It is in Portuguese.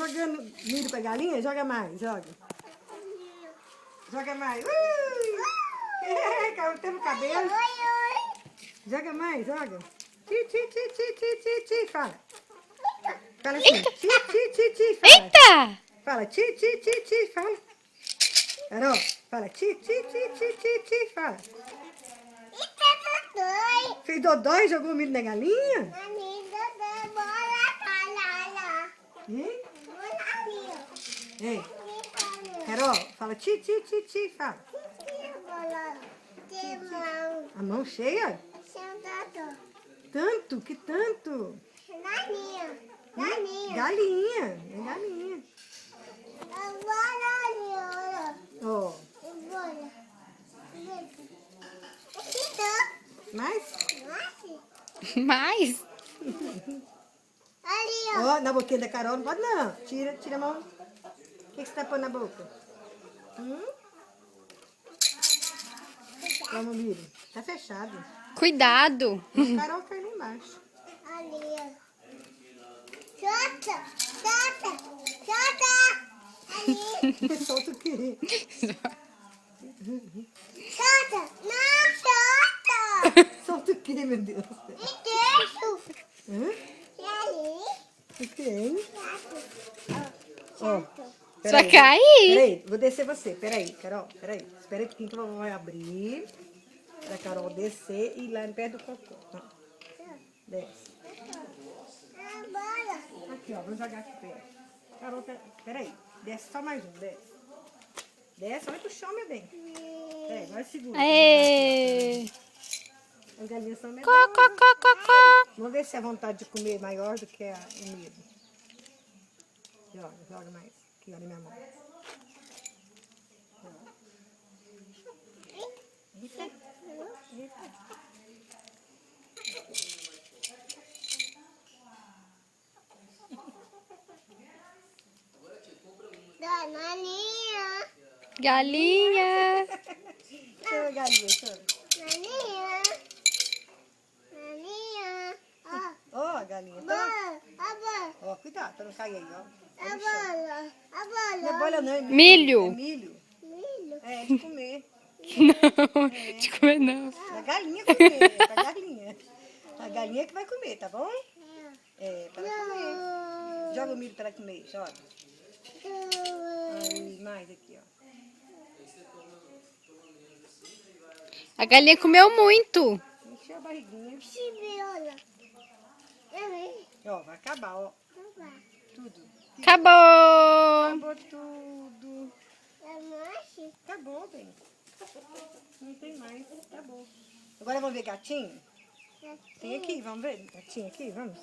jogando milho pra galinha? Joga mais, joga. Joga mais. Caiu até no cabelo. Joga mais, joga. Ti, fala. Fala assim. Ti, fala. Eita! Fala ti, fala. Carol, fala ti, fala. Fez dodói e jogou o milho na galinha? Hein? Ei, Carol, fala ti, fala. A mão cheia? Tanto? Que tanto? Galinha. É galinha. Ó. Mais? Mais? Ó, na boquinha da Carol não pode não. Tira a mão. O que você tá pondo na boca? Vamos, milho. Tá fechado. Cuidado. A Carol cai lá embaixo. Solta o quê? Solta o quê, meu Deus? Hã? O quê, hein? Ó. Vai cair. Peraí, vou descer você. Peraí, Carol, peraí. Espera aí um pouquinho que eu vou abrir. Pra Carol descer e ir lá perto do cocô. Ó. Desce. Aqui, ó. Vou jogar aqui perto. Carol, peraí. Desce só mais um, desce. Desce, olha pro chão, meu bem. É, agora segura. Aê. As galinhas são Có, medrosas. có, có, có, có. Vamos ver se a vontade de comer é maior do que o medo. Joga mais. Aqui, olha minha mão. Eita. Galinha. Chama a galinha, chama. Ó, a galinha. Ó, cuidado pra não cair aí, ó. Não é bolha não, é milho. Milho. É milho. É, de comer. Não, de comer não. A galinha comer, é pra galinha. A galinha que vai comer, tá bom? É, pra ela comer. Joga o milho pra ela comer, joga. Aí, mais aqui, ó. A galinha comeu muito. Encheu a barriguinha. Ó, vai acabar, ó. Tudo. Acabou. Acabou tudo. Acabou, bem. Não tem mais, acabou. Agora vamos ver gatinho? Tem aqui, vamos ver? Gatinho aqui, vamos?